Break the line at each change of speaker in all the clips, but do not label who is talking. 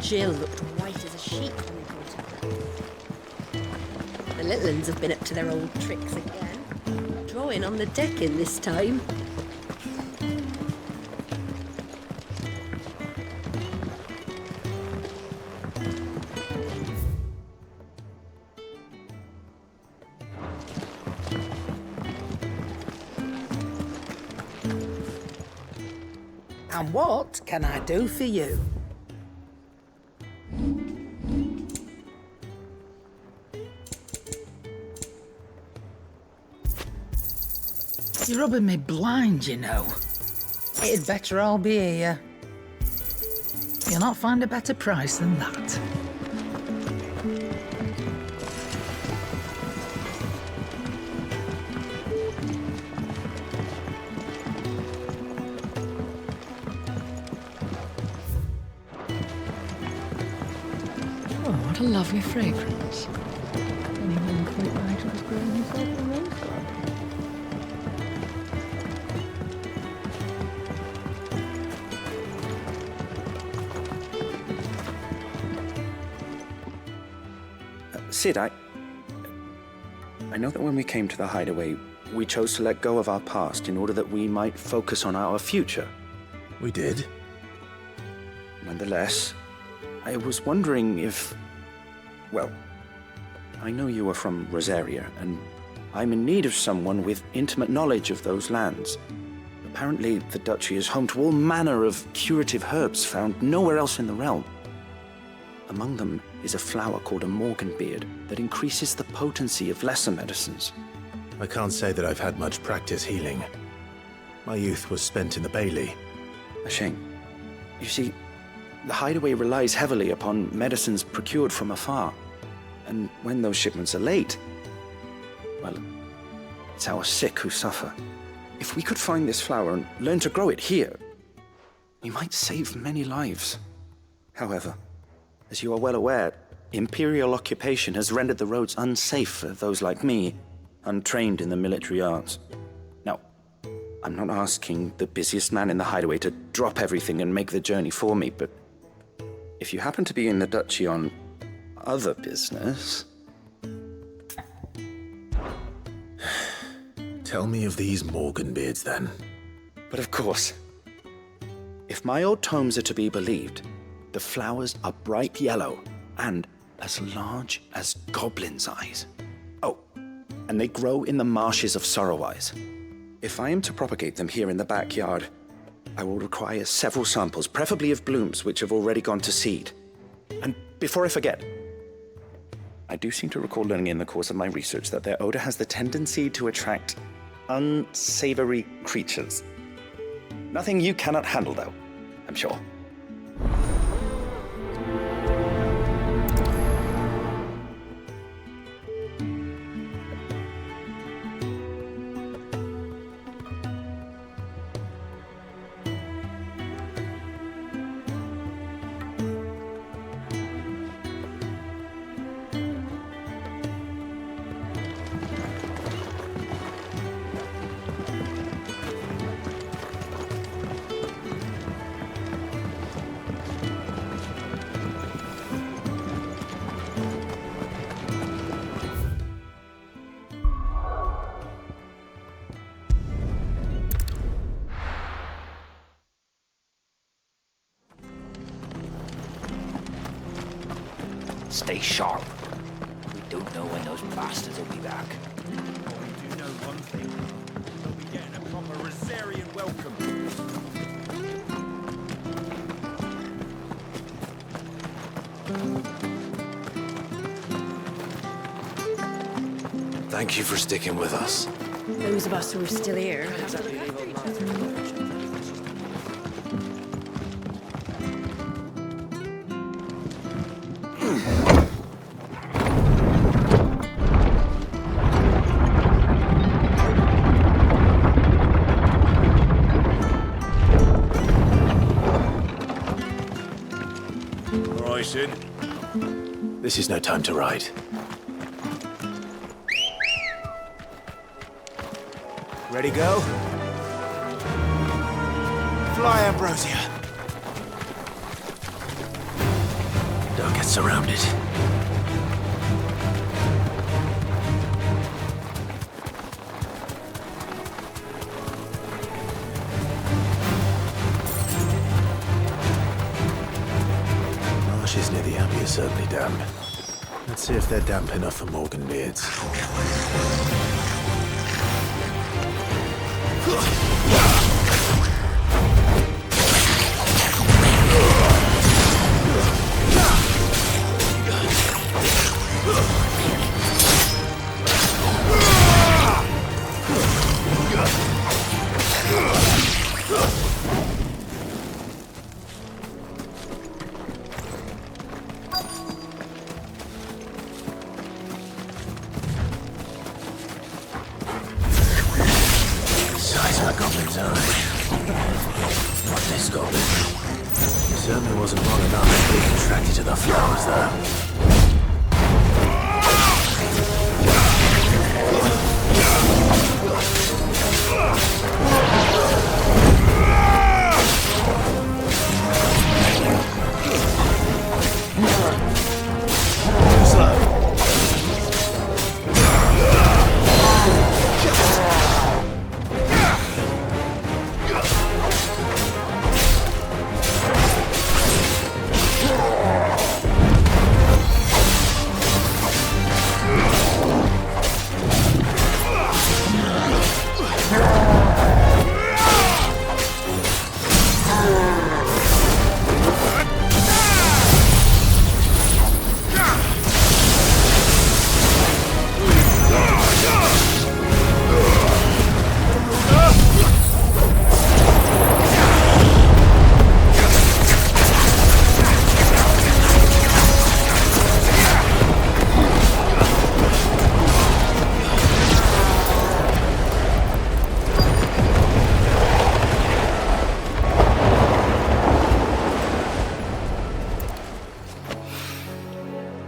Jill looked white as a sheet when we brought her. The little uns have been up to their old tricks again. Drawing on the decking this time.
And what can I do for you? You're rubbing me blind, you know. It'd better all be here. You'll not find a better price than that. Oh, what a lovely fragrance. Anyone quite right who's growing himself a rose garden?
Sid, I know that when we came to the hideaway, we chose to let go of our past in order that we might focus on our future.
We did?
Nonetheless, I was wondering if... Well, I know you are from Rosaria, and I'm in need of someone with intimate knowledge of those lands. Apparently, the duchy is home to all manner of curative herbs found nowhere else in the realm. Among them is a flower called a morganbeard that increases the potency of lesser medicines.
I can't say that I've had much practice healing. My youth was spent in the Bailey.
A shame. You see, the hideaway relies heavily upon medicines procured from afar. And when those shipments are late, well, it's our sick who suffer. If we could find this flower and learn to grow it here, we might save many lives. However, as you are well aware, Imperial occupation has rendered the roads unsafe for those like me, untrained in the military arts. Now, I'm not asking the busiest man in the hideaway to drop everything and make the journey for me, but if you happen to be in the duchy on other business...
Tell me of these morganbeards, then.
But of course, if my old tomes are to be believed, the flowers are bright yellow and as large as goblins' eyes. Oh, and they grow in the marshes of Sorrowise. If I am to propagate them here in the backyard, I will require several samples, preferably of blooms which have already gone to seed. And before I forget, I do seem to recall learning in the course of my research that their odor has the tendency to attract unsavory creatures. Nothing you cannot handle, though, I'm sure.
Stay sharp. We don't know when those bastards will be back.
But we do know one thing. We'll be getting a proper Rosarian welcome.
Thank you for sticking with us.
Those of us who are still here have to look after each other.
Sid.
This is no time to ride.
Ready, go? Fly, Ambrosia.
get surrounded. Marshes near the Abbey are certainly damp. Let's see if they're damp enough for Morganbeards. Size of a goblin's eye. Not this goblin. He certainly wasn't long enough to be attracted to the flowers, though.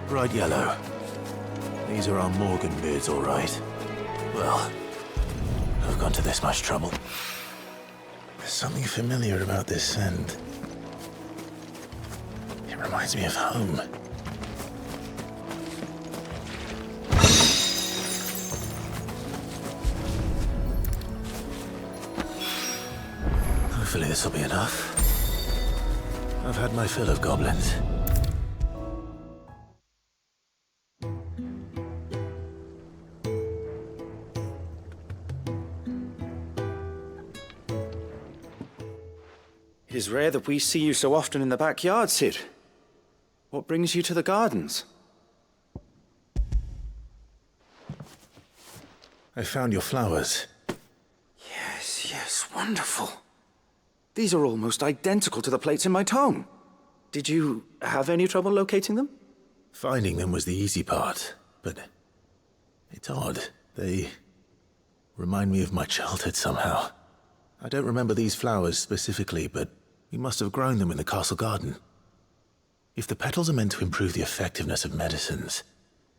Bright yellow. These are our Morganbeards, all right. Well, I've gone to this much trouble. There's something familiar about this scent. It reminds me of home. Hopefully this will be enough. I've had my fill of goblins.
It is rare that we see you so often in the backyard, Cid. What brings you to the gardens?
I found your flowers.
Yes, wonderful. These are almost identical to the plates in my tome. Did you have any trouble locating them?
Finding them was the easy part, but it's odd. They remind me of my childhood somehow. I don't remember these flowers specifically, but we must have grown them in the castle garden. If the petals are meant to improve the effectiveness of medicines,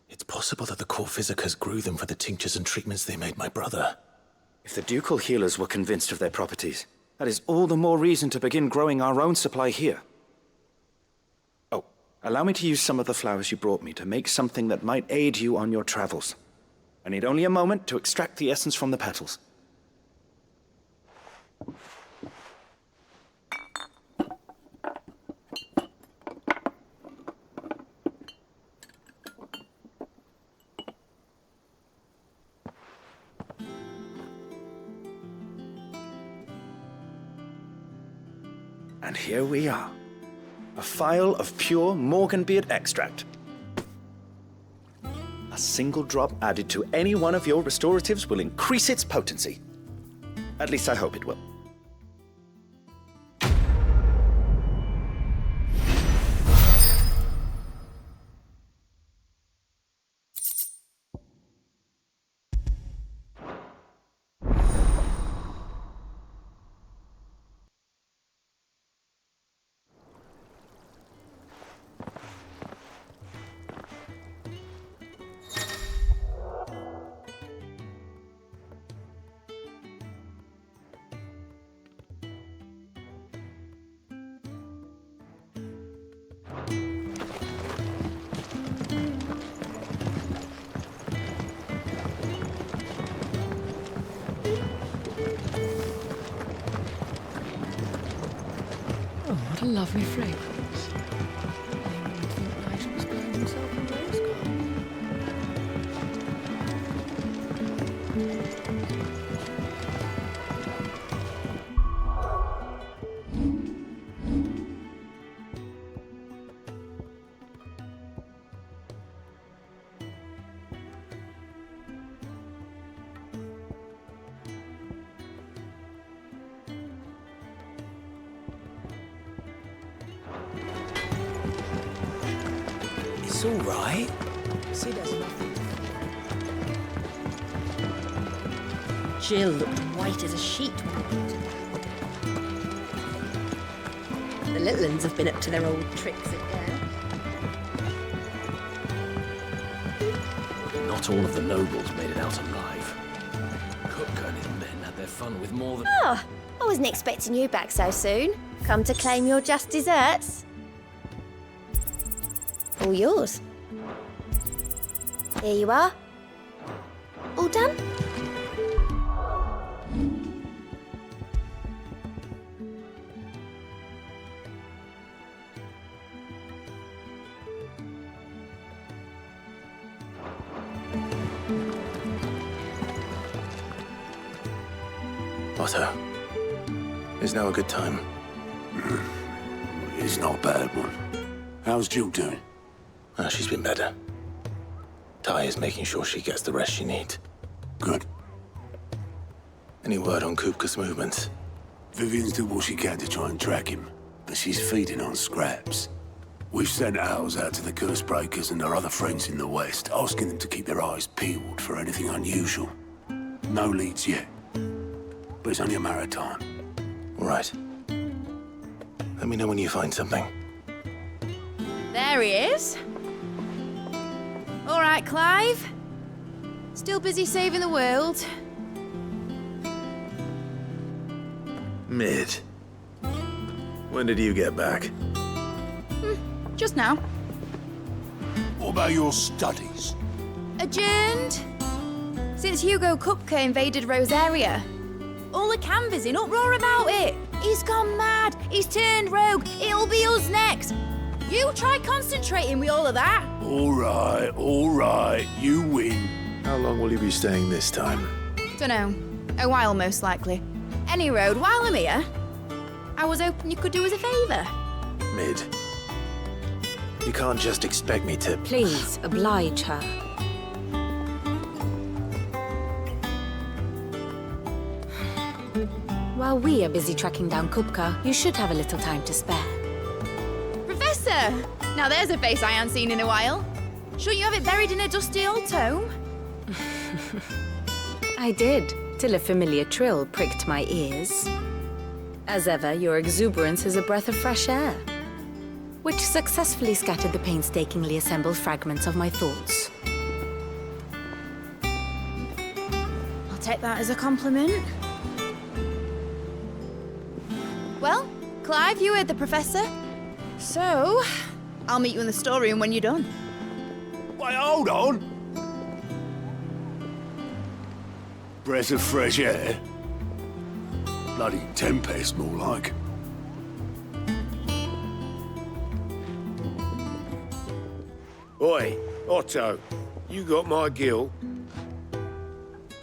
it's possible that the court physicers grew them for the tinctures and treatments they made my brother.
If the ducal healers were convinced of their properties, that is all the more reason to begin growing our own supply here. Oh, allow me to use some of the flowers you brought me to make something that might aid you on your travels. I need only a moment to extract the essence from the petals. And here we are. A phial of pure Morganbeard extract. A single drop added to any one of your restoratives will increase its potency. At least I hope it will.
lovely fragrance. Anyone would think Light was blowing himself a rose garden.
It's all right.
See, there's nothing. Jill looked white as a sheet when we got to her. The little uns have been up to their old tricks again.
Not all of the nobles made it out alive. Kupka and his men had their fun with more than...
Oh, I wasn't expecting you back so soon. Come to claim your just desserts? All yours. Here you are. All done?
Otto, is now a good time?
It's not a bad one. How's Jill doing?
She's been better. Ty is making sure she gets the rest she needs.
Good.
Any word on Kupka's movements?
Vivian's did what she can to try and track him, but she's feeding on scraps. We've sent ours out to the Curse Breakers and our other friends in the West, asking them to keep their eyes peeled for anything unusual. No leads yet, but it's only a matter of time.
All right. Let me know when you find something.
There he is. All right, Clive. Still busy saving the world.
Mid. When did you get back?
Just now.
What about your studies?
Adjourned. Since Hugo Kupka invaded Rosaria. All the canvassers in uproar about it. He's gone mad. He's turned rogue. It'll be us next. You try concentrating with all of that.
All right, you win.
How long will you be staying this time?
Dunno. A while, most likely. Any road, while I'm here, I was hoping you could do us a favour.
Mid. You can't just expect me to...
Please, oblige her. While we are busy tracking down Kupka, you should have a little time to spare.
Professor! Now there's a face I haven't seen in a while. Shouldn't you have it buried in a dusty old tome?
I did, till a familiar trill pricked my ears. As ever, your exuberance is a breath of fresh air, which successfully scattered the painstakingly assembled fragments of my thoughts.
I'll take that as a compliment. Well, Clive, you heard the professor. So, I'll meet you in the storeroom when you're done.
Wait, hold on. Breath of fresh air? Bloody tempest, more like.
Oi, Otto, you got my gill?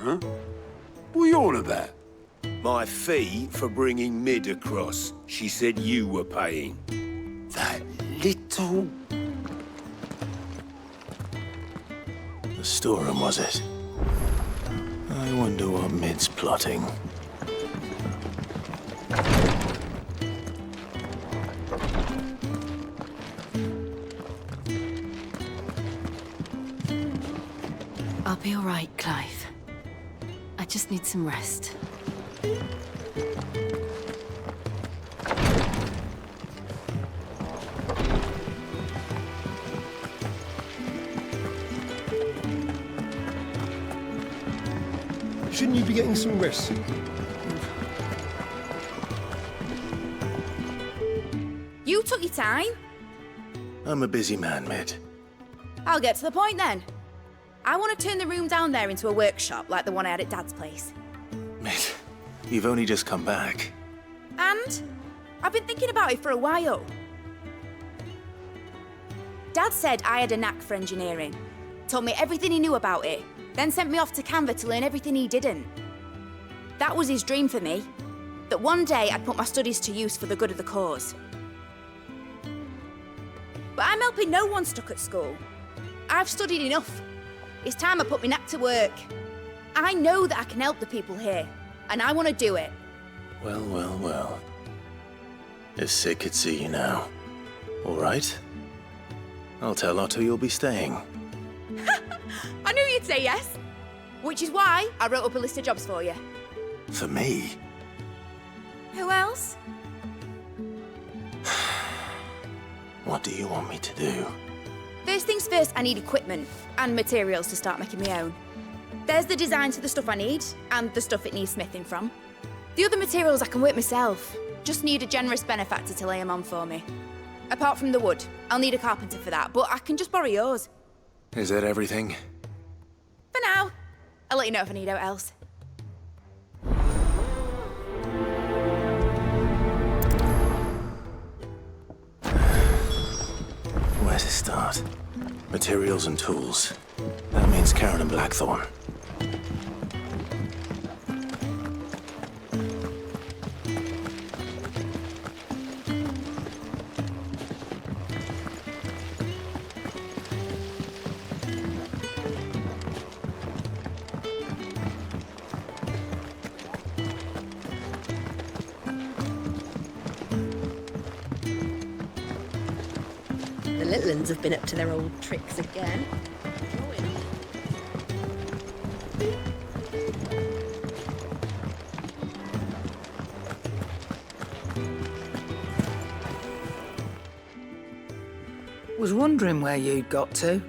Huh? What are you on about?
My fee for bringing Mid across. She said you were paying.
That little...
The storeroom, was it? I wonder what Mid's plotting.
I'll be all right, Clive. I just need some rest.
Shouldn't you be getting some rest?
You took your time.
I'm a busy man, Mid.
I'll get to the point then. I want to turn the room down there into a workshop like the one I had at Dad's place.
Mid, you've only just come back.
And I've been thinking about it for a while. Dad said I had a knack for engineering. Told me everything he knew about it, then sent me off to Canva to learn everything he didn't. That was his dream for me, that one day I'd put my studies to use for the good of the cause. But I'm helping no one stuck at school. I've studied enough. It's time I put my knack to work. I know that I can help the people here, and I want to do it.
Well, well, well. If Sid could see you now. All right. I'll tell Otto you'll be staying.
I knew you'd say yes. Which is why I wrote up a list of jobs for you.
For me?
Who else?
What do you want me to do?
First things first, I need equipment and materials to start making my own. There's the designs for the stuff I need, and the stuff it needs smithing from. The other materials I can work myself. Just need a generous benefactor to lay them on for me. Apart from the wood, I'll need a carpenter for that, but I can just borrow yours.
Is that everything?
For now. I'll let you know if I need out else.
Where to start? Materials and tools. That means Karen and Blackthorn.
The little uns have been up to their old tricks again.
Was wondering where you'd got to.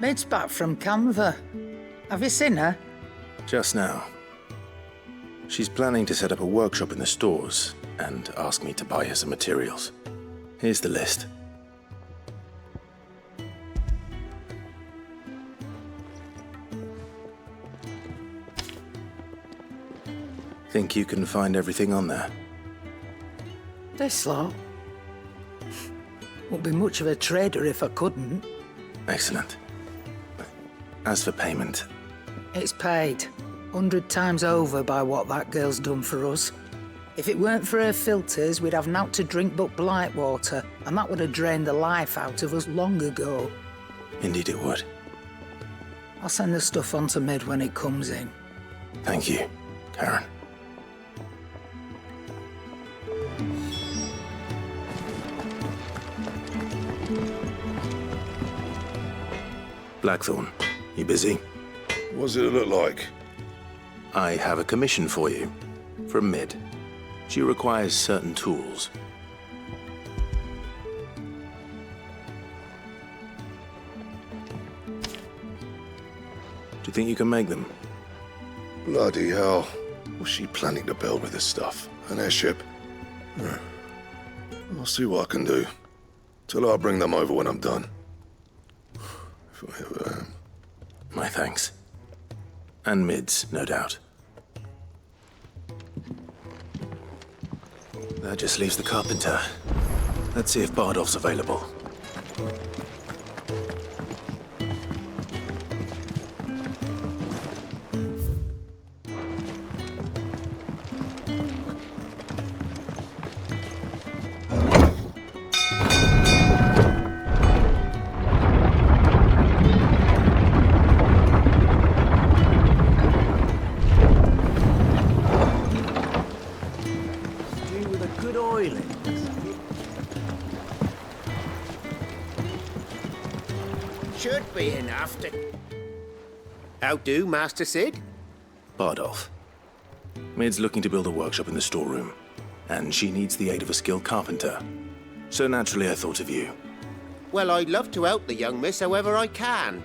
Mid's back from Canva. Have you seen her?
Just now. She's planning to set up a workshop in the stores and ask me to buy her some materials. Here's the list. Think you can find everything on there?
This lot. Wouldn't be much of a trader if I couldn't.
Excellent. As for payment...
It's paid. 100 times over by what that girl's done for us. If it weren't for her filters, we'd have naught to drink but blight water, and that would have drained the life out of us long ago.
Indeed it would.
I'll send the stuff on to Mid when it comes in.
Thank you, Karen. Blackthorn, you busy?
What does it look like?
I have a commission for you. From Mid. She requires certain tools. Do you think you can make them?
Bloody hell. What's she planning to build with this stuff? An airship? I'll see what I can do. Tell her I'll bring them over when I'm done. If I ever am.
My thanks. And Mid's, no doubt. That just leaves the carpenter. Let's see if Bardolph's available.
Should be enough to... How do, Master Sid?
Bardolph. Mid's looking to build a workshop in the storeroom, and she needs the aid of a skilled carpenter. So naturally I thought of you.
Well, I'd love to help the young miss however I can.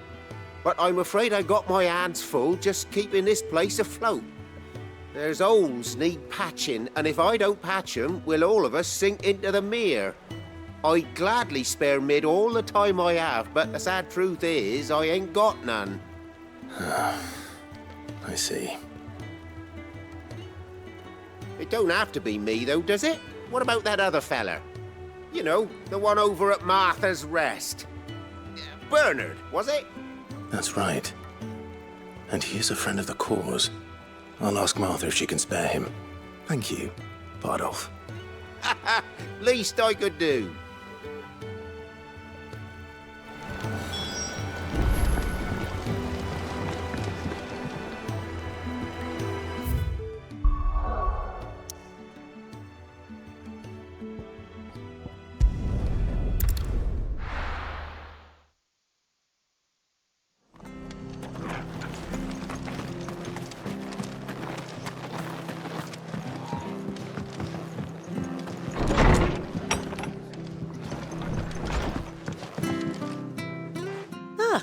But I'm afraid I got my hands full just keeping this place afloat. There's holes need patching, and if I don't patch them, we'll all of us sink into the mere. I'd gladly spare Mid all the time I have, but the sad truth is, I ain't got none.
I see.
It don't have to be me, though, does it? what about that other fella? You know, the one over at Martha's Rest. Bernard, was it?
That's right. And he is a friend of the cause. I'll ask Martha if she can spare him. Thank you, Bardolph.
Least I could do.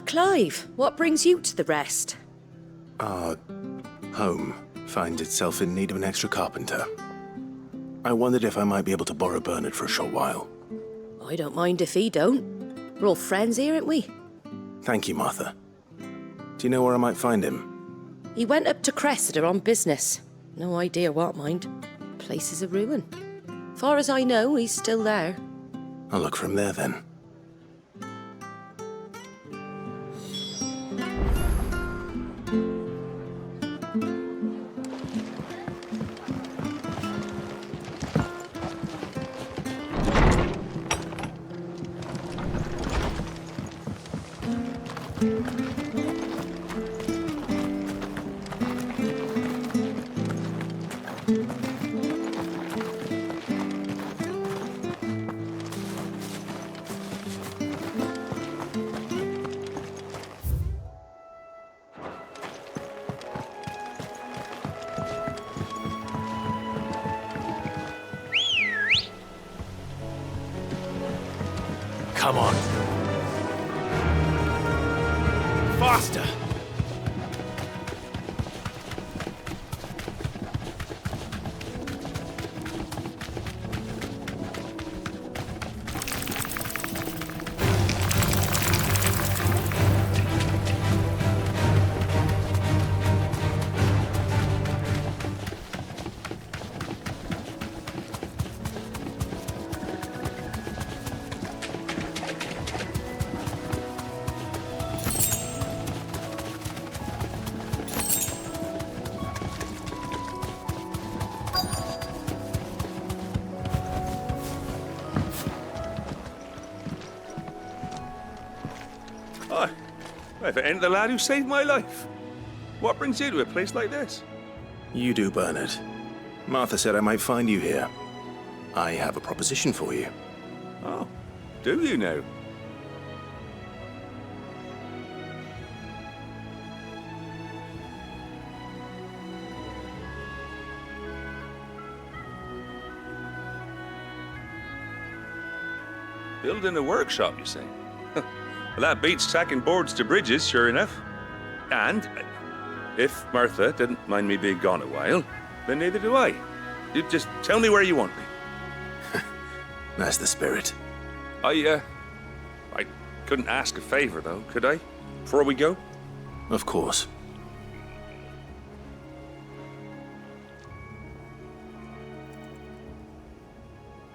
Clive, what brings you to the Rest?
Our home finds itself in need of an extra carpenter. I wondered if I might be able to borrow Bernard for a short while.
I don't mind if he don't. We're all friends here, aren't we?
Thank you, Martha. Do you know where I might find him?
He went up to Cressida on business. No idea what, mind. Place is a ruin. Far as I know, he's still there.
I'll look for him there then.
Come on. Faster!
If it ain't the lad who saved my life. What brings you to a place like this?
You do, Bernard. Martha said I might find you here. I have a proposition for you.
Oh, do you now? Building a workshop, you say? Well, that beats tacking boards to bridges, sure enough. And if Martha didn't mind me being gone a while, then neither do I. You just tell me where you want me.
That's the spirit.
I couldn't ask a favor, though, could I? Before we go?
Of course.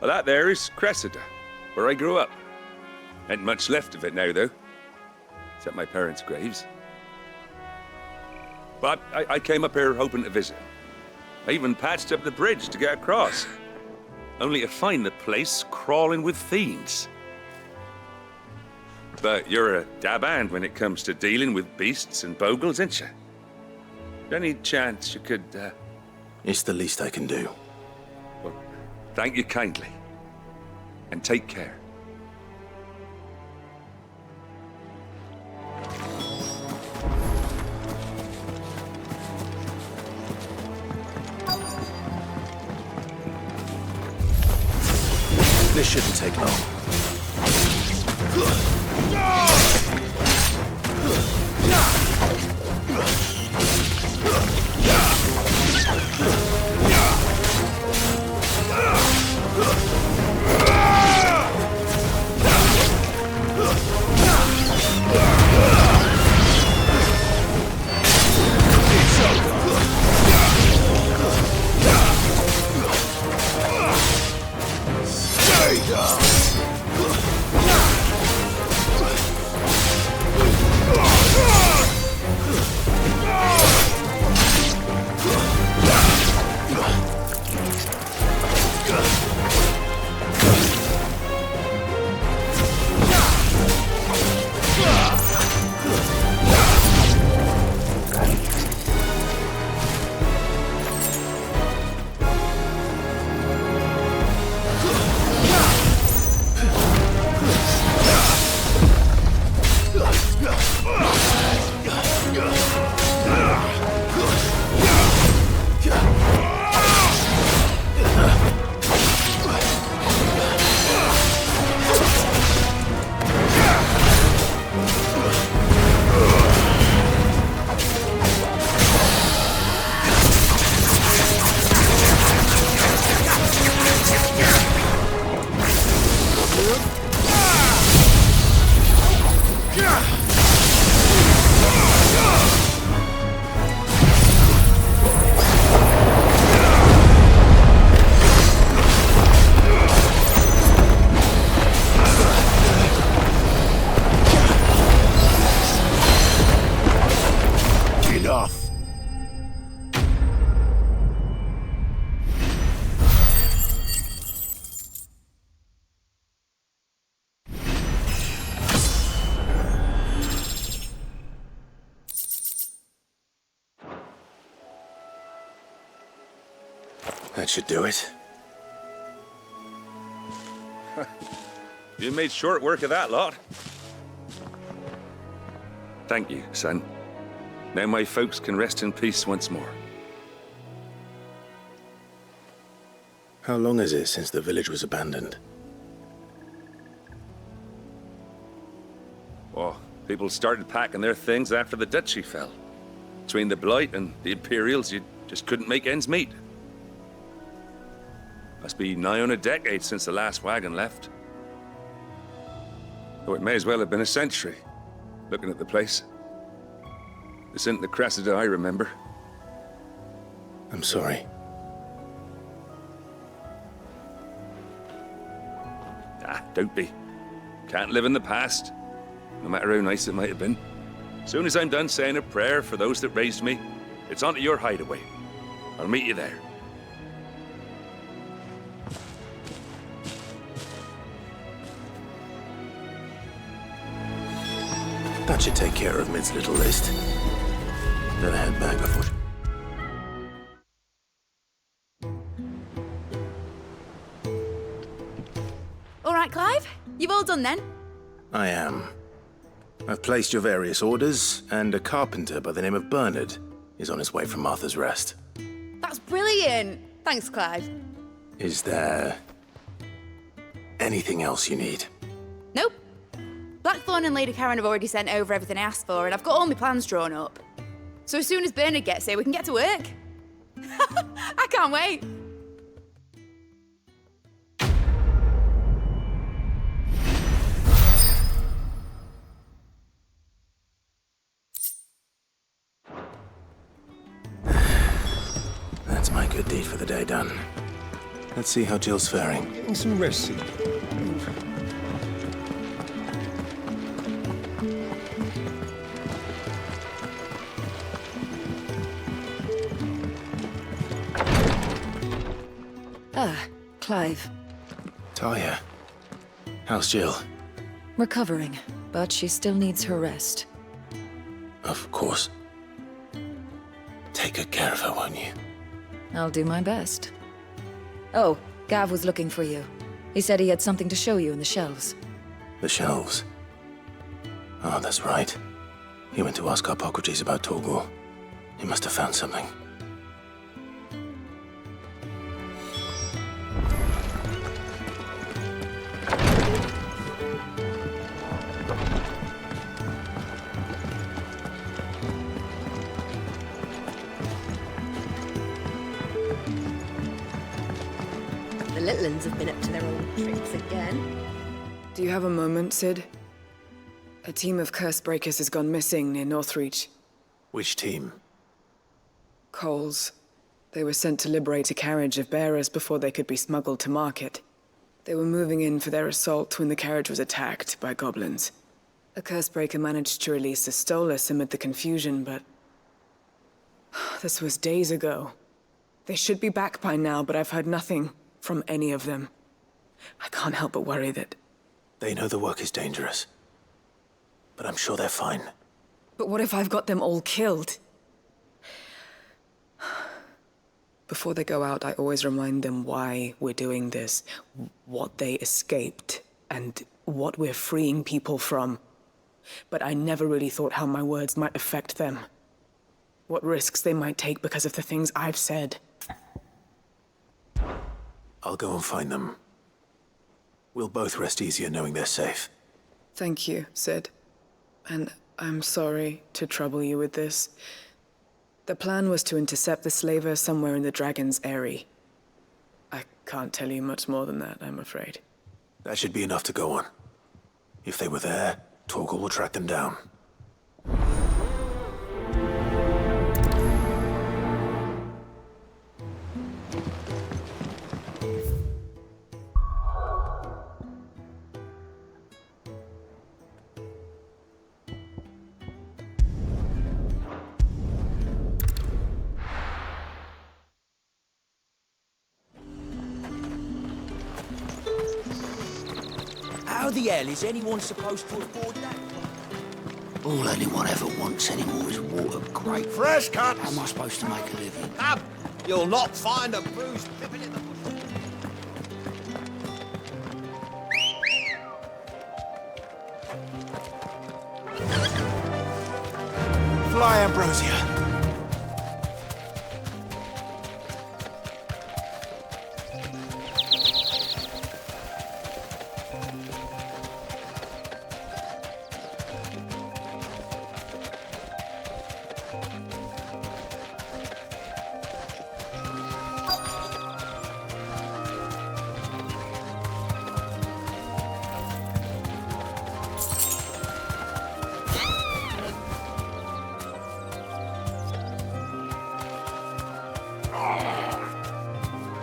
Well, that there is Cressida, where I grew up. Ain't much left of it now, though. Except my parents' graves. But I came up here hoping to visit. I even patched up the bridge to get across. Only to find the place crawling with fiends. But you're a dab hand when it comes to dealing with beasts and bogles, ain't you? Any chance you could,
It's the least I can do.
Well, thank you kindly. And take care.
This shouldn't take long. That should do it.
You made short work of that lot. Thank you, son. Now my folks can rest in peace once more.
How long is it since the village was abandoned?
Oh, people started packing their things after the duchy fell. Between the Blight and the Imperials, you just couldn't make ends meet. Must be nigh on a decade since the last wagon left. Though it may as well have been a century, looking at the place. This isn't the Cressida I remember.
I'm sorry.
Ah, don't be. Can't live in the past, no matter how nice it might have been. Soon as I'm done saying a prayer for those that raised me, it's onto your hideaway. I'll meet you there.
That should take care of Mid's little list. Then I head back before...
All right, Clive. You've all done then?
I am. I've placed your various orders, and a carpenter by the name of Bernard is on his way from Martha's Rest.
That's brilliant. Thanks, Clive.
Is there... anything else you need?
Nope. Blackthorn and Lady Karen have already sent over everything I asked for, and I've got all my plans drawn up. So as soon as Bernard gets here, we can get to work. I can't wait.
That's my good deed for the day done. Let's see how Jill's faring.
Getting some rest, Sid.
Ah, Clive.
Talia. How's Jill?
Recovering, but she still needs her rest.
Of course. Take good care of her, won't you?
I'll do my best. Oh, Gav was looking for you. He said he had something to show you in the shelves.
The shelves. Oh, that's right. He went to ask Harpocrates about Torgal. He must have found something.
The Litlins have been up to their old tricks again.
Do you have a moment, Sid? A team of curse breakers has gone missing near Northreach.
Which team?
Coles. They were sent to liberate a carriage of bearers before they could be smuggled to market. They were moving in for their assault when the carriage was attacked by goblins. A curse breaker managed to release a Stolas amid the confusion, but... this was days ago. They should be back by now, but I've heard nothing from any of them. I can't help but worry that...
They know the work is dangerous. But I'm sure they're fine.
But what if I've got them all killed? Before they go out, I always remind them why we're doing this, what they escaped, and what we're freeing people from. But I never really thought how my words might affect them. What risks they might take because of the things I've said.
I'll go and find them. We'll both rest easier knowing they're safe.
Thank you, Sid. And I'm sorry to trouble you with this. The plan was to intercept the slaver somewhere in the Dragon's Eyrie. I can't tell you much more than that, I'm afraid.
That should be enough to go on. If they were there, Torgal will track them down.
How the hell is anyone supposed to afford that?
All anyone ever wants anymore is water, great.
Fresh cuts!
How am I supposed to make a living?
You'll not find a bruised pippin in the bush.
Fly, Ambrosia.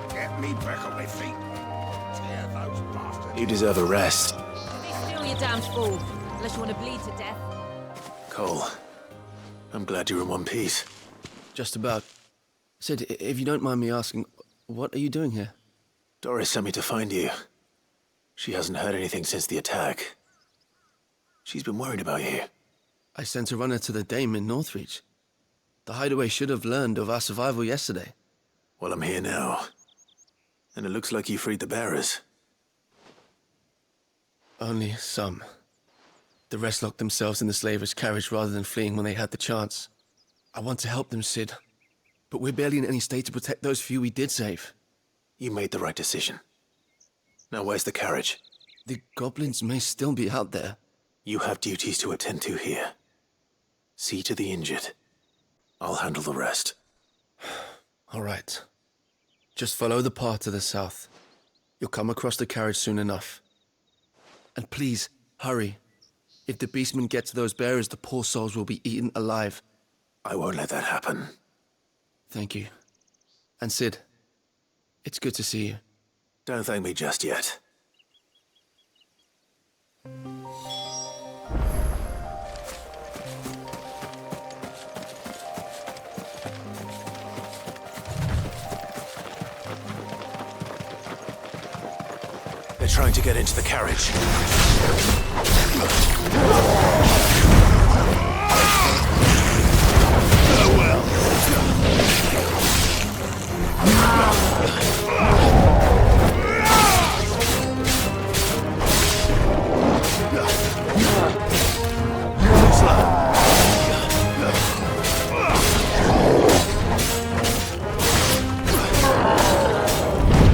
Get me back on my feet. Tear those bastards.
You deserve a rest.
Be still, you damned fool. Unless you want to bleed to death.
Cole, I'm glad you're in one piece.
Just about. Sid, if you don't mind me asking, what are you doing here?
Doris sent me to find you. She hasn't heard anything since the attack. She's been worried about you.
I sent a runner to the Dame in Northreach. The hideaway should have learned of our survival yesterday.
Well, I'm here now. And it looks like you freed the bearers.
Only some. The rest locked themselves in the slaver's carriage rather than fleeing when they had the chance. I want to help them, Sid. But we're barely in any state to protect those few we did save.
You made the right decision. Now where's the carriage?
The goblins may still be out there.
You have duties to attend to here. See to the injured. I'll handle the rest.
All right. Just follow the path to the south. You'll come across the carriage soon enough. And please, hurry. If the beastmen get to those bearers, the poor souls will be eaten alive.
I won't let that happen.
Thank you. And Sid, it's good to see you.
Don't thank me just yet. They're trying to get into the carriage.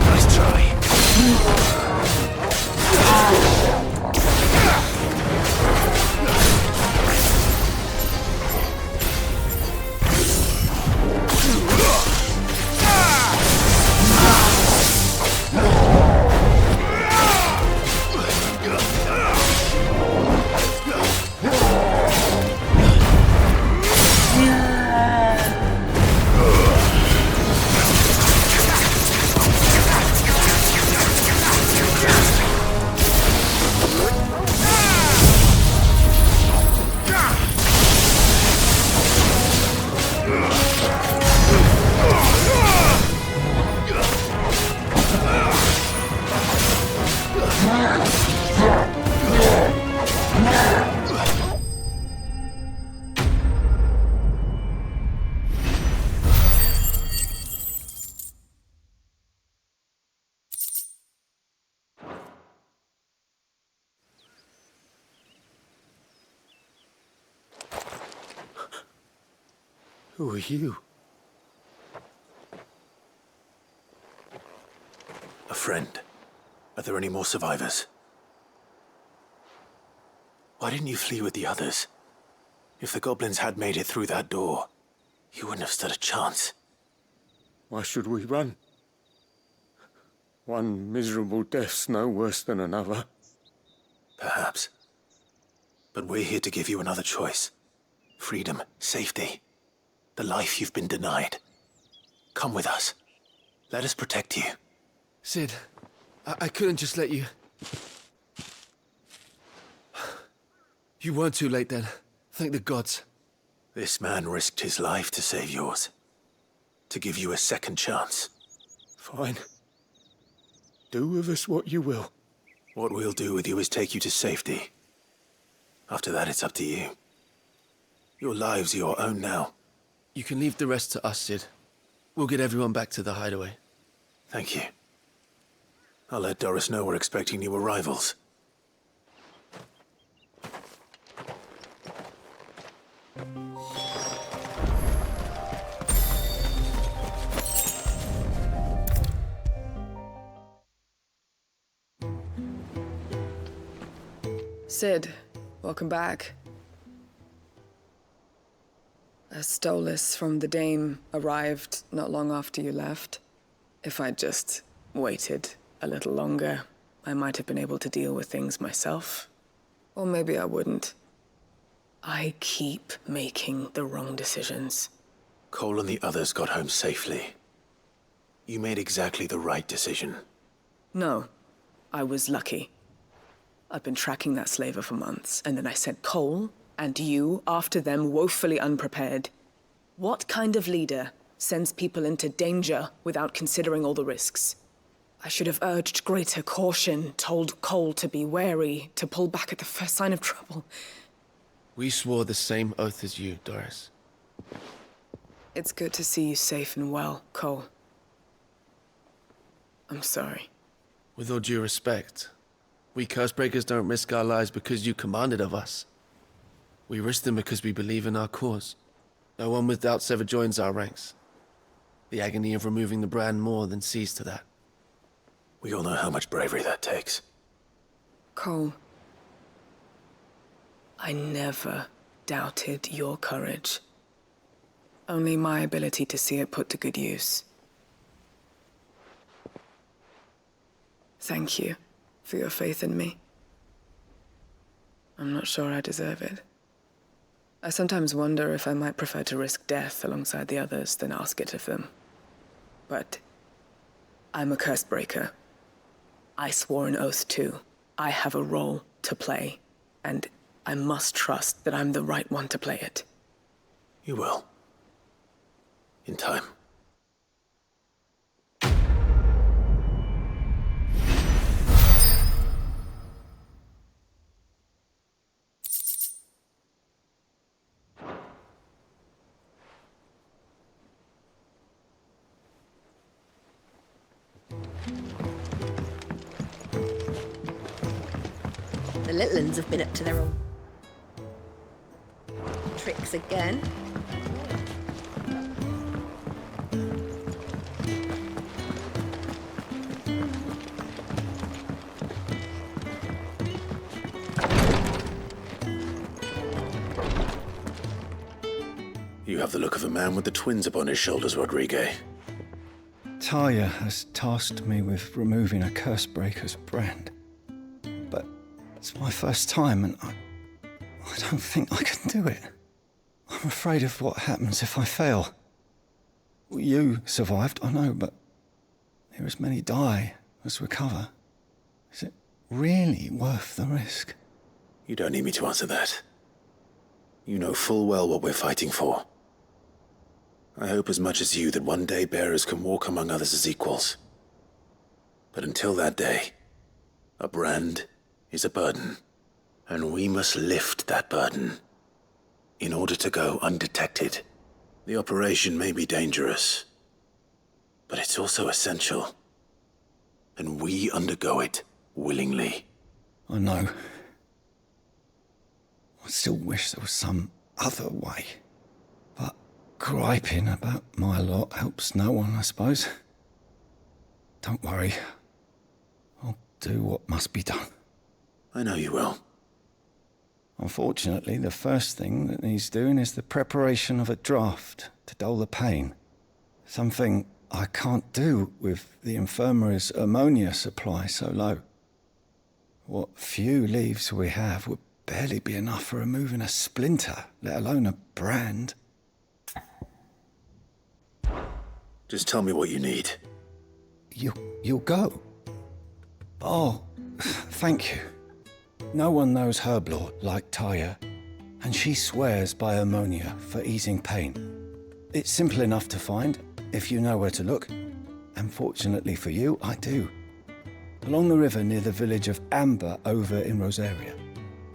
Nice try.
Who are you?
A friend. Are there any more survivors? Why didn't you flee with the others? If the goblins had made it through that door, you wouldn't have stood a chance.
Why should we run? One miserable death's no worse than another.
Perhaps. But we're here to give you another choice. Freedom, safety, the life you've been denied. Come with us. Let us protect you.
Sid, I couldn't just let you... You weren't too late then. Thank the gods.
This man risked his life to save yours. To give you a second chance.
Fine. Do with us what you will.
What we'll do with you is take you to safety. After that, it's up to you. Your lives are your own now.
You can leave the rest to us, Sid. We'll get everyone back to the hideaway.
Thank you. I'll let Doris know we're expecting new arrivals.
Sid, welcome back. A stolus from the Dame arrived not long after you left. If I'd just waited a little longer, I might have been able to deal with things myself. Or maybe I wouldn't. I keep making the wrong decisions.
Cole and the others got home safely. You made exactly the right decision.
No, I was lucky. I've been tracking that slaver for months, and then I sent Cole and you after them woefully unprepared. What kind of leader sends people into danger without considering all the risks? I should have urged greater caution, told Cole to be wary, to pull back at the first sign of trouble.
We swore the same oath as you, Doris.
It's good to see you safe and well, Cole. I'm sorry.
With all due respect, we Cursebreakers don't risk our lives because you commanded of us. We risk them because we believe in our cause. No one with doubts ever joins our ranks. The agony of removing the brand more than sees to that.
We all know how much bravery that takes.
Cole, I never doubted your courage. Only my ability to see it put to good use. Thank you for your faith in me. I'm not sure I deserve it. I sometimes wonder if I might prefer to risk death alongside the others than ask it of them. But I'm a Cursebreaker. I swore an oath too. I have a role to play, and I must trust that I'm the right one to play it.
You will. In time.
The little uns have been up to their own tricks again.
You have the look of a man with the twins upon his shoulders, Rodriguez.
Talia has tasked me with removing a Cursebreaker's brand. But it's my first time, and I don't think I can do it. I'm afraid of what happens if I fail. You survived, I know, but there as many die as recover. Is it really worth the risk?
You don't need me to answer that. You know full well what we're fighting for. I hope as much as you that one day bearers can walk among others as equals. But until that day, a brand is a burden, and we must lift that burden in order to go undetected. The operation may be dangerous, but it's also essential, and we undergo it willingly.
I know. I still wish there was some other way. But griping about my lot helps no one, I suppose. Don't worry. I'll do what must be done.
I know you will.
Unfortunately, the first thing that needs doing is the preparation of a draft to dull the pain. Something I can't do with the infirmary's ammonia supply so low. What few leaves we have would barely be enough for removing a splinter, let alone a brand.
Just tell me what you need.
You'll go? Oh, thank you. No one knows Herblore like Taya, and she swears by ammonia for easing pain. It's simple enough to find, if you know where to look. And fortunately for you, I do. Along the river near the village of Amber over in Rosaria.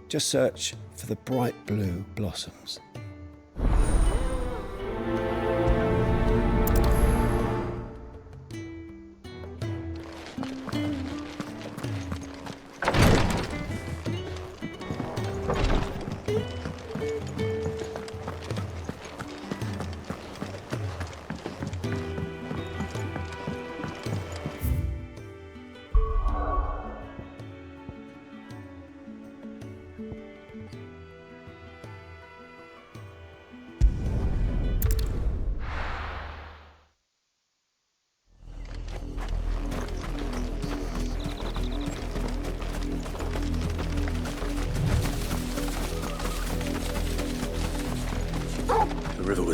Just search for the bright blue blossoms.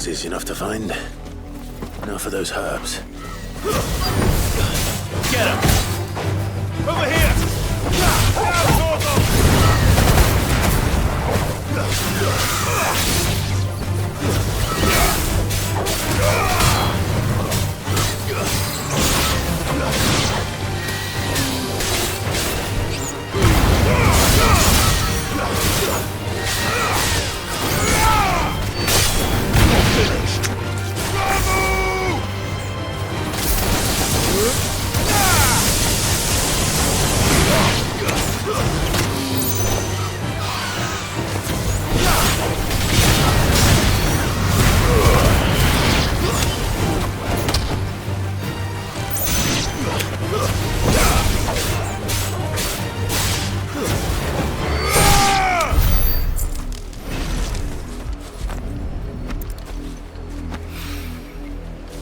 roses enough to find. Now for those herbs.
Get him! Over here!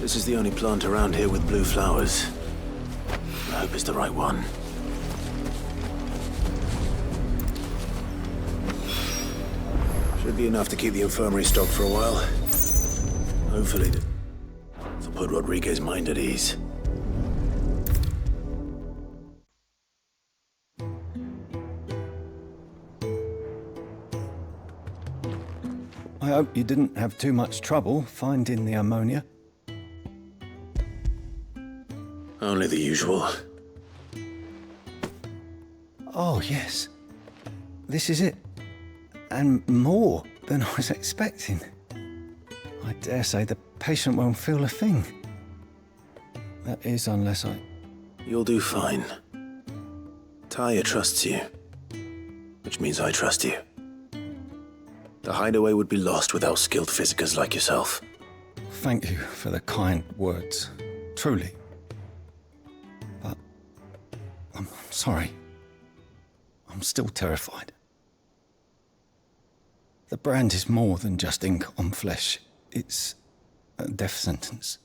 This is the only plant around here with blue flowers. I hope it's the right one. Should be enough to keep the infirmary stocked for a while. Hopefully, it'll put Rodriguez's mind at ease.
I hope you didn't have too much trouble finding the ammonia.
Only the usual.
Oh, yes. This is it. And more than I was expecting. I dare say the patient won't feel a thing. That is, unless I...
You'll do fine. Taya trusts you, which means I trust you. The hideaway would be lost without skilled physicers like yourself.
Thank you for the kind words. Truly. But I'm sorry. I'm still terrified. The brand is more than just ink on flesh. It's a death sentence.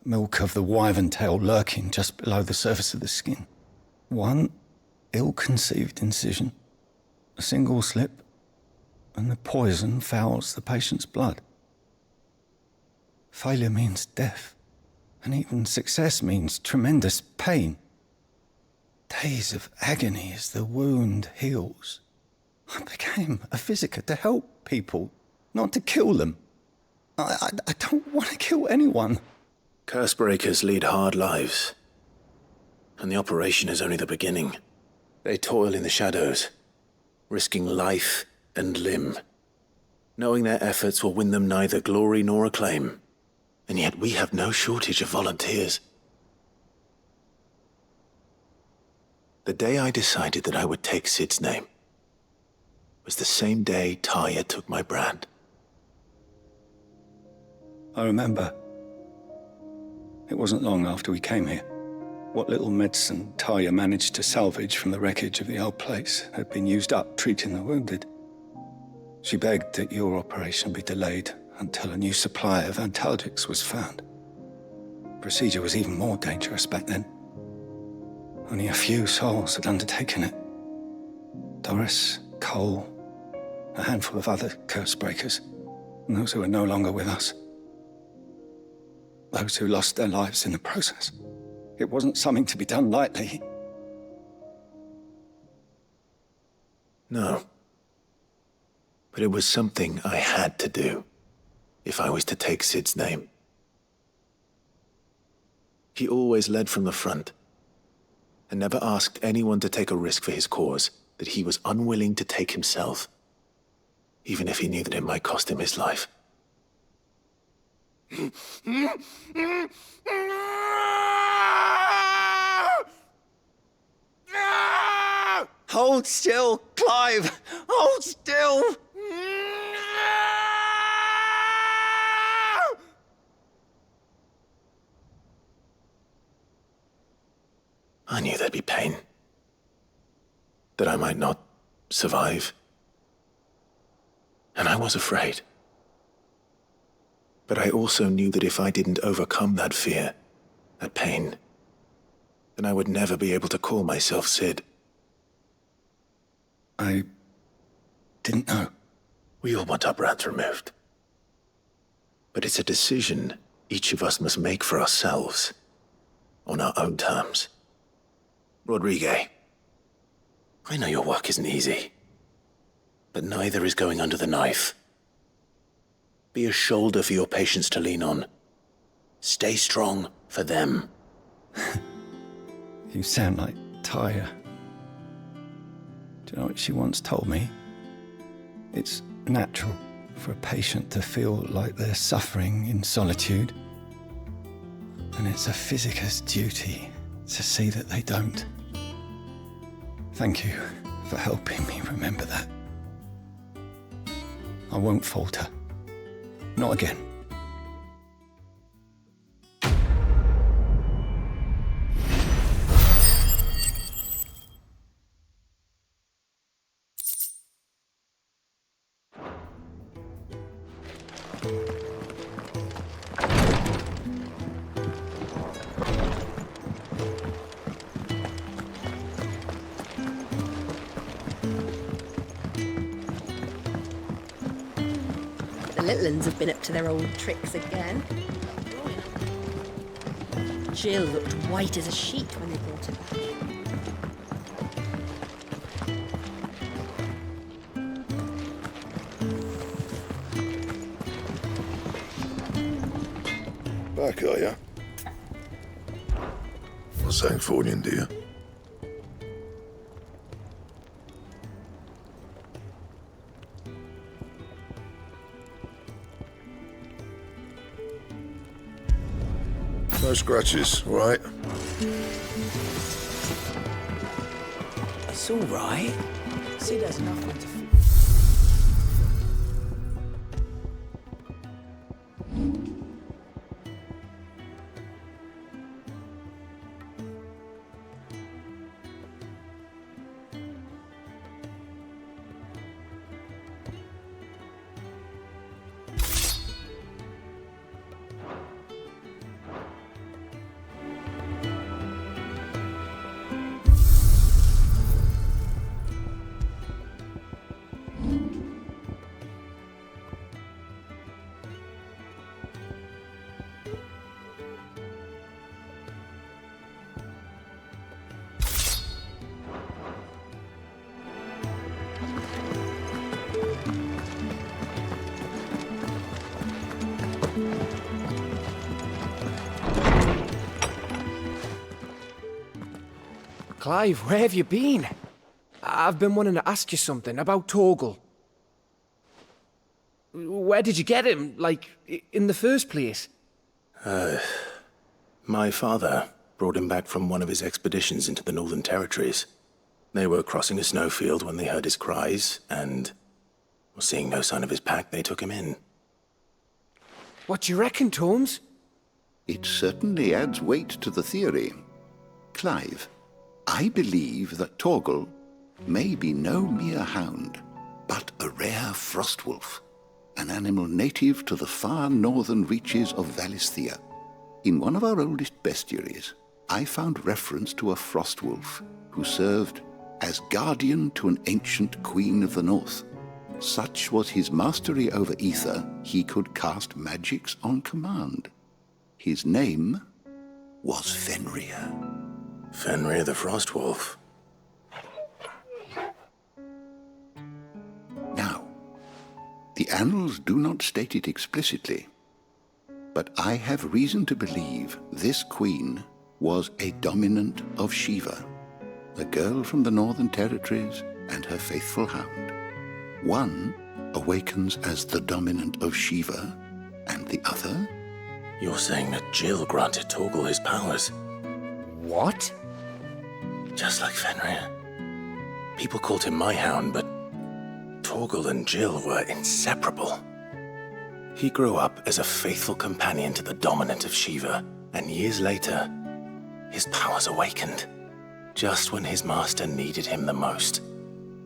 Milk of the wyvern tail lurking just below the surface of the skin. One ill-conceived incision, a single slip, and the poison fouls the patient's blood. Failure means death, and even success means tremendous pain. Days of agony as the wound heals. I became a physiker to help people, not to kill them. I don't want to kill anyone.
Cursebreakers lead hard lives, and the operation is only the beginning. They toil in the shadows, risking life and limb, knowing their efforts will win them neither glory nor acclaim. And yet we have no shortage of volunteers. The day I decided that I would take Sid's name was the same day Taya took my brand.
I remember. It wasn't long after we came here. What little medicine Taya managed to salvage from the wreckage of the old place had been used up treating the wounded. She begged that your operation be delayed until a new supply of antalgics was found. Procedure was even more dangerous back then. Only a few souls had undertaken it. Doris, Cole, a handful of other curse-breakers, and those who are no longer with us. Those who lost their lives in the process. It wasn't something to be done lightly.
No. But it was something I had to do, if I was to take Sid's name. He always led from the front, and never asked anyone to take a risk for his cause that he was unwilling to take himself, even if he knew that it might cost him his life.
Hold still, Clive! Hold still!
I knew there'd be pain. That I might not survive. And I was afraid. But I also knew that if I didn't overcome that fear, that pain, then I would never be able to call myself Sid.
I didn't know.
We all want our brands removed. But it's a decision each of us must make for ourselves, on our own terms. Rodrigue, I know your work isn't easy, but neither is going under the knife. Be a shoulder for your patients to lean on. Stay strong for them.
You sound like Tyre. Do you know what she once told me? It's natural for a patient to feel like they're suffering in solitude. And it's a physicist's duty to see that they don't. Thank you for helping me remember that. I won't falter. Not again.
The little uns have been up to their old tricks again. Jill looked white as a sheet when they brought it back.
Back, are ya? What's that for you, dear? No scratches, all right?
It's all right. See, there's nothing to...
Clive, where have you been? I've been wanting to ask you something about Torgal. Where did you get him, like, in the first place?
My father brought him back from one of his expeditions into the Northern Territories. They were crossing a snowfield when they heard his cries, and, seeing no sign of his pack, they took him in.
What do you reckon, Tomes?
It certainly adds weight to the theory. Clive, I believe that Torgal may be no mere hound, but a rare frostwolf, an animal native to the far northern reaches of Valisthea. In one of our oldest bestiaries, I found reference to a frostwolf who served as guardian to an ancient queen of the north. Such was his mastery over ether, he could cast magics on command. His name was Fenrir.
Fenrir the Frostwolf.
Now, the annals do not state it explicitly, but I have reason to believe this queen was a dominant of Shiva, a girl from the Northern Territories and her faithful hound. One awakens as the dominant of Shiva, and the other?
You're saying that Jill granted Torgal his powers?
What?
Just like Fenrir. People called him my hound, but Torgal and Jill were inseparable. He grew up as a faithful companion to the dominant of Shiva, and years later, his powers awakened, just when his master needed him the most.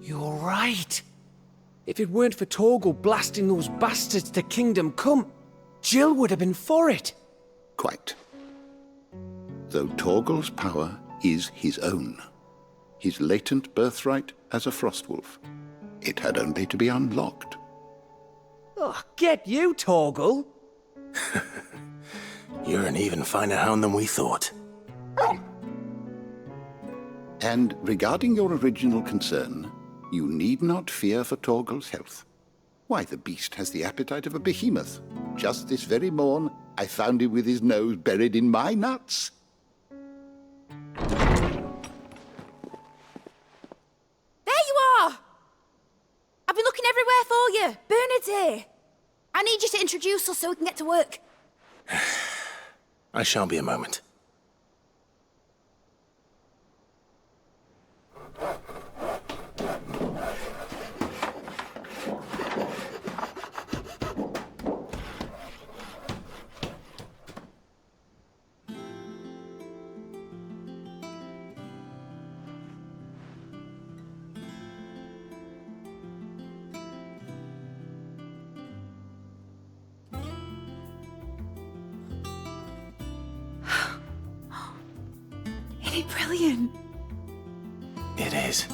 You're right. If it weren't for Torgal blasting those bastards to Kingdom Come, Jill would have been for it.
Quite. Though Torgal's power is his own, his latent birthright as a frostwolf. It had only to be unlocked.
Oh, get you, Torgal.
You're an even finer hound than we thought.
And regarding your original concern, you need not fear for Torgal's health. Why, the beast has the appetite of a behemoth. Just this very morn, I found him with his nose buried in my nuts.
There you are! I've been looking everywhere for you. Bernard's here. I need you to introduce us so we can get to work.
I shan't be a moment.
Isn't it brilliant?
It is.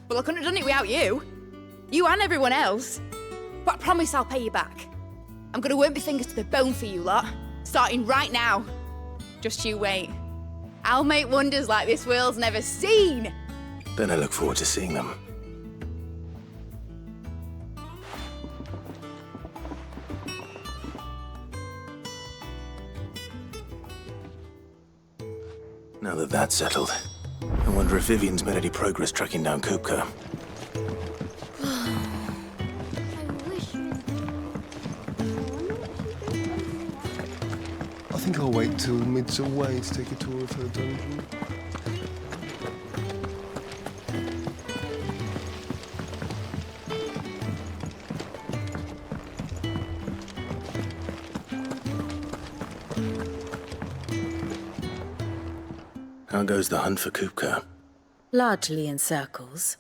Well, I couldn't have done it without you. You and everyone else. But I promise I'll pay you back. I'm gonna work my fingers to the bone for you lot, starting right now. Just you wait. I'll make wonders like this world's never seen.
Then I look forward to seeing them. Now that that's settled, I wonder if Vivian's made any progress tracking down Kupka.
I think I'll wait till Mid's away to take a tour of her dungeon.
How goes the hunt for Kupka?
Largely in circles.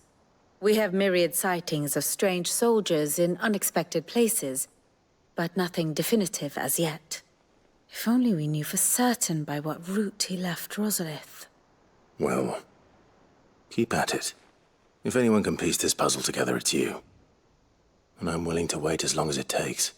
We have myriad sightings of strange soldiers in unexpected places, but nothing definitive as yet. If only we knew for certain by what route he left Rosalith.
Well, keep at it. If anyone can piece this puzzle together, it's you. And I'm willing to wait as long as it takes.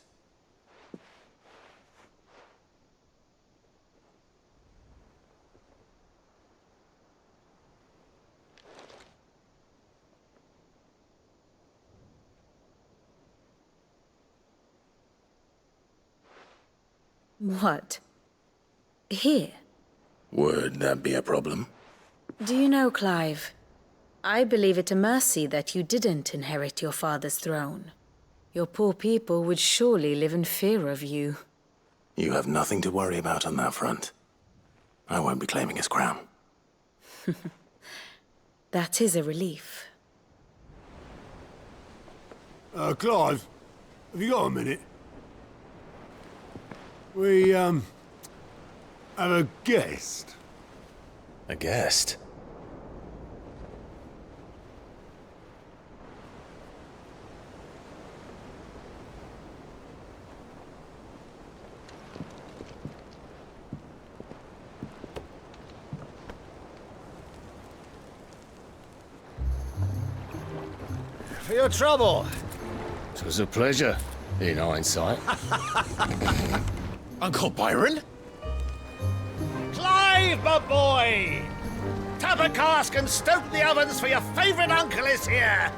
What? Here?
Would that be a problem?
Do you know, Clive? I believe it a mercy that you didn't inherit your father's throne. Your poor people would surely live in fear of you.
You have nothing to worry about on that front. I won't be claiming his crown.
That is a relief.
Clive, have you got a minute? We, have a guest.
A guest?
For your trouble.
It was a pleasure, in hindsight.
Uncle Byron? Clive, my boy! Tap a cask and stoke the ovens for your favourite uncle is here!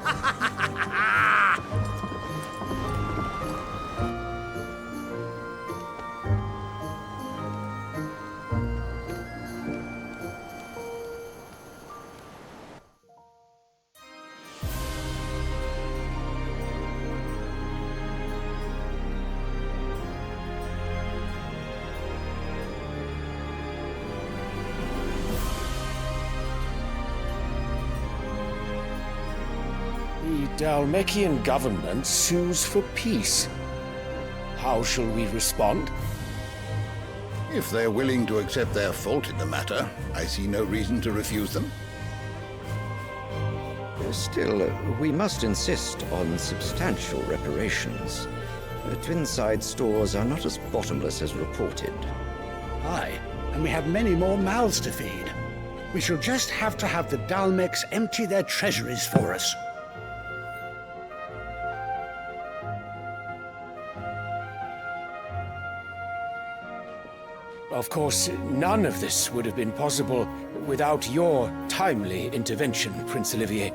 The Dalmekian government sues for peace. How shall we respond?
If they're willing to accept their fault in the matter, I see no reason to refuse them.
Still, we must insist on substantial reparations. Twinside stores are not as bottomless as reported.
Aye, and we have many more mouths to feed. We shall just have to have the Dalmecs empty their treasuries for us.
Of course, none of this would have been possible without your timely intervention, Prince Olivier.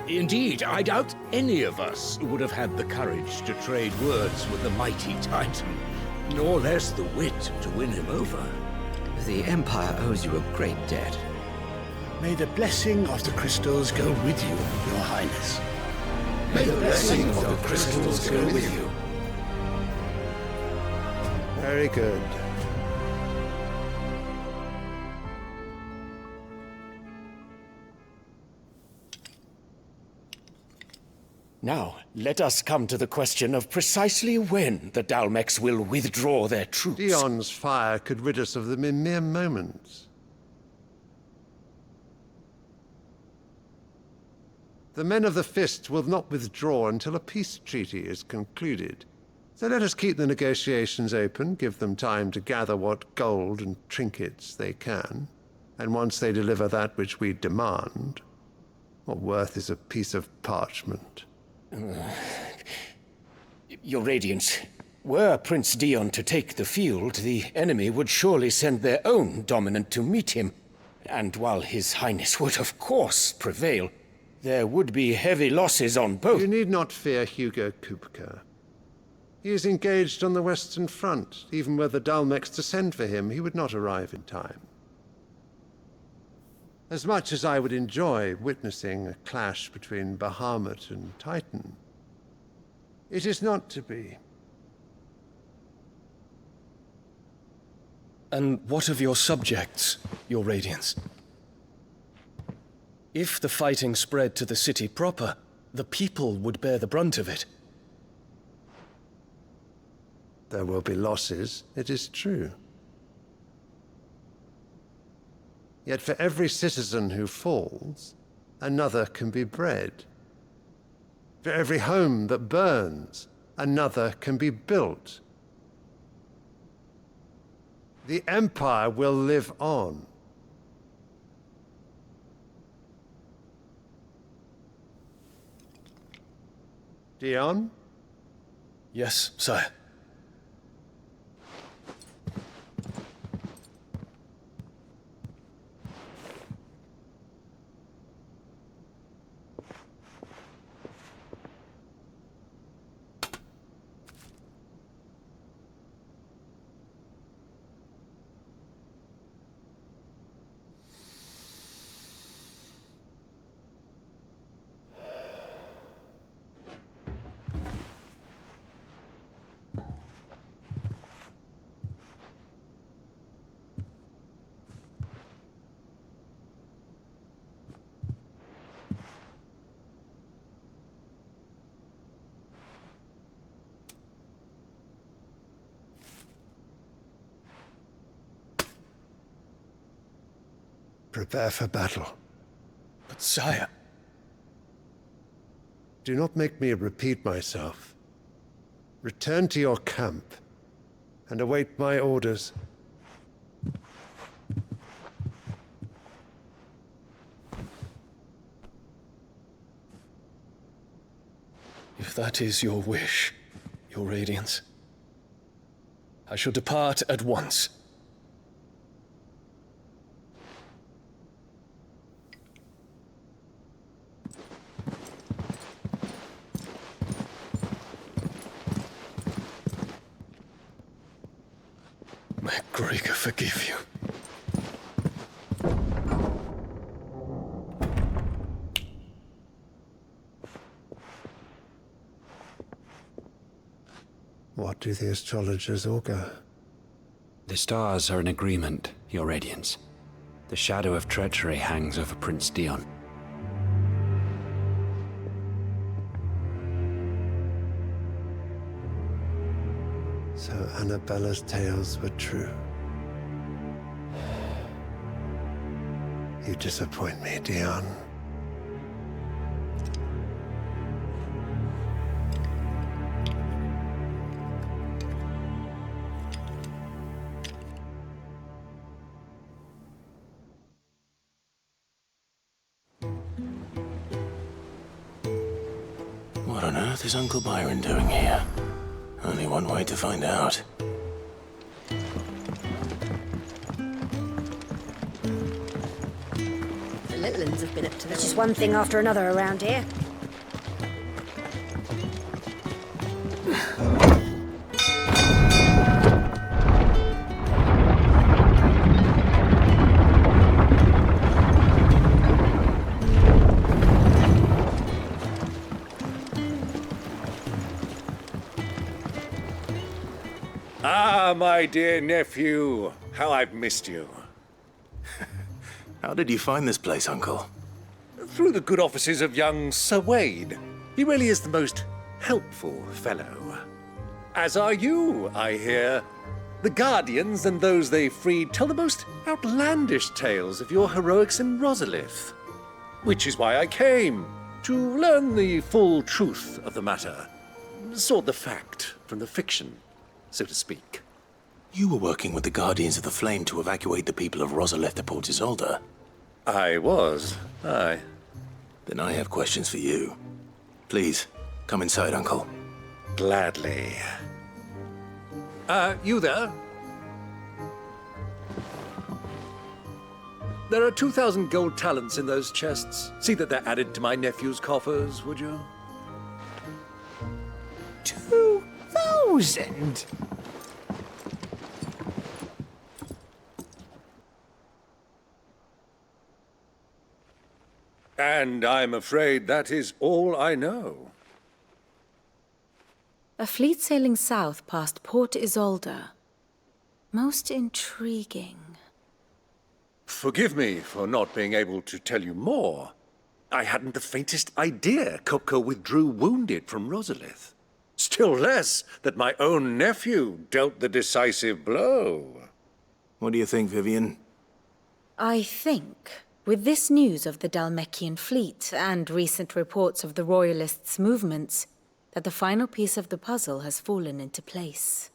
Indeed, I doubt any of us would have had the courage to trade words with the mighty Titan, nor less the wit to win him over.
The Empire owes you a great debt.
May the blessing of the crystals go with you, Your Highness.
May the blessing of the crystals go with you.
Very good.
Now, let us come to the question of precisely when the Dalmex will withdraw their troops.
Dion's fire could rid us of them in mere moments. The men of the Fist will not withdraw until a peace treaty is concluded. So let us keep the negotiations open, give them time to gather what gold and trinkets they can, and once they deliver that which we demand, what worth is a piece of parchment?
Your Radiance, were Prince Dion to take the field, the enemy would surely send their own dominant to meet him. And while His Highness would of course prevail, there would be heavy losses on both.
You need not fear Hugo Kupka. He is engaged on the Western Front. Even were the Dalmex to send for him, he would not arrive in time. As much as I would enjoy witnessing a clash between Bahamut and Titan, it is not to be.
And what of your subjects, Your Radiance? If the fighting spread to the city proper, the people would bear the brunt of it.
There will be losses, it is true. Yet for every citizen who falls, another can be bred. For every home that burns, another can be built. The Empire will live on. Dion?
Yes, sire.
Prepare for battle.
But sire...
Do not make me repeat myself. Return to your camp and await my orders.
If that is your wish, Your Radiance, I shall depart at once. May Gregor forgive you.
What do the astrologers augur?
The stars are in agreement, Your Radiance. The shadow of treachery hangs over Prince Dion.
So Annabella's tales were true. You disappoint me, Dion.
What on earth is Uncle Byron doing here? Only one way to find out.
villains have been up to.
It's just one thing after another around here.
Ah, my dear nephew, how I've missed you.
How did you find this place, Uncle?
Through the good offices of young Sir Wade. He really is the most helpful fellow. As are you, I hear. The Guardians and those they freed tell the most outlandish tales of your heroics in Rosalith. Which is why I came, to learn the full truth of the matter. Sort the fact from the fiction, so to speak.
You were working with the Guardians of the Flame to evacuate the people of Rosalith to Port Isolde.
I was, aye.
Then I have questions for you. Please, come inside, Uncle.
Gladly. You there? There are 2,000 gold talents in those chests. See that they're added to my nephew's coffers, would you?
2,000?
And I'm afraid that is all I know.
A fleet sailing south past Port Isolde. Most intriguing.
Forgive me for not being able to tell you more. I hadn't the faintest idea Kupka withdrew wounded from Rosalith. Still less that my own nephew dealt the decisive blow.
What do you think, Vivian?
I think, with this news of the Dhalmekian fleet and recent reports of the Royalists' movements, that the final piece of the puzzle has fallen into place.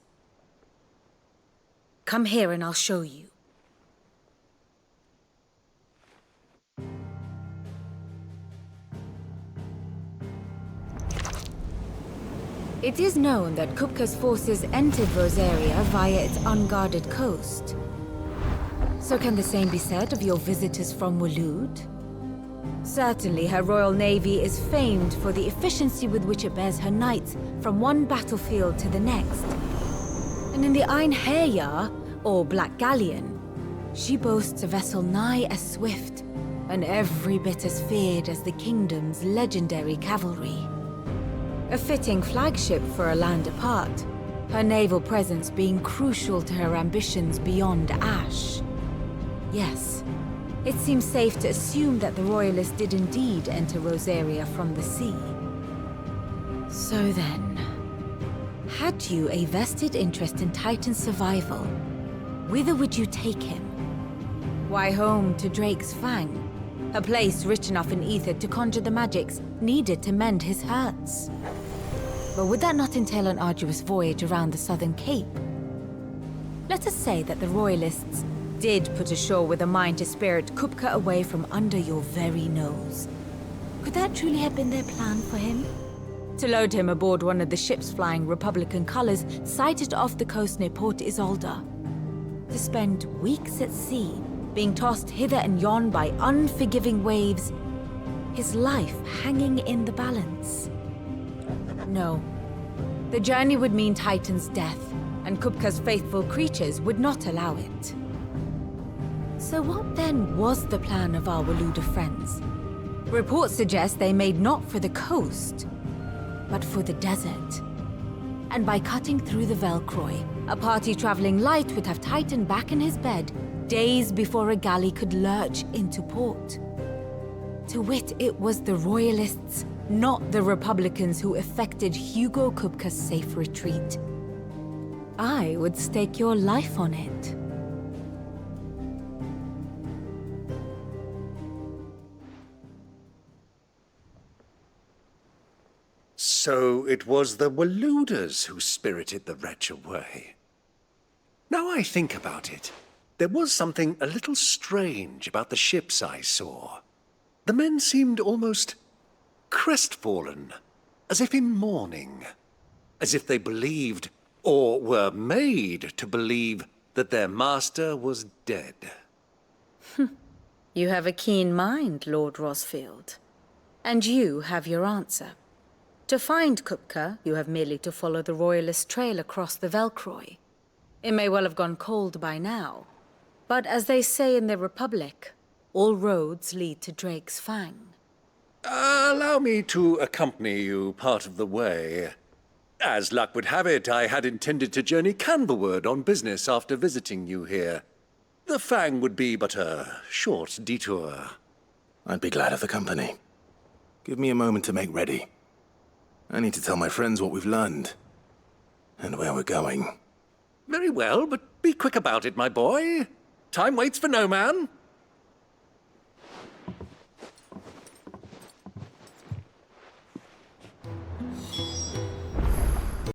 Come here and I'll show you. It is known that Kupka's forces entered Rosaria via its unguarded coast. So can the same be said of your visitors from Waloed? Certainly her royal navy is famed for the efficiency with which it bears her knights from one battlefield to the next. And in the Einherjar, or Black Galleon, she boasts a vessel nigh as swift and every bit as feared as the kingdom's legendary cavalry. A fitting flagship for a land apart, her naval presence being crucial to her ambitions beyond Ash. Yes, it seems safe to assume that the Royalists did indeed enter Rosaria from the sea. So then, had you a vested interest in Titan's survival, whither would you take him? Why, home to Drake's Fang, a place rich enough in ether to conjure the magics needed to mend his hurts. But would that not entail an arduous voyage around the southern cape? Let us say that the Royalists did put ashore with a mind to spirit Kupka away from under your very nose. Could that truly have been their plan for him? To load him aboard one of the ships flying Republican colors sighted off the coast near Port Isolde. To spend weeks at sea, being tossed hither and yon by unforgiving waves, his life hanging in the balance. No. The journey would mean Titan's death, and Kupka's faithful creatures would not allow it. So what then was the plan of our Waluda friends? Reports suggest they made not for the coast, but for the desert. And by cutting through the Velcroy, a party traveling light would have Titan back in his bed days before a galley could lurch into port. To wit, it was the Royalists, not the Republicans, who effected Hugo Kupka's safe retreat. I would stake your life on it.
So it was the Waludas who spirited the wretch away. Now I think about it, there was something a little strange about the ships I saw. The men seemed almost crestfallen, as if in mourning, as if they believed, or were made to believe, that their master was dead.
You have a keen mind, Lord Rosfield. And you have your answer. To find Kupka, you have merely to follow the Royalist trail across the Velcroy. It may well have gone cold by now, but as they say in the Republic, all roads lead to Drake's Fang.
Allow me to accompany you part of the way. As luck would have it, I had intended to journey Canberward on business after visiting you here. The Fang would be but a short detour.
I'd be glad of the company. Give me a moment to make ready. I need to tell my friends what we've learned, and where we're going.
Very well, but be quick about it, my boy. Time waits for no man.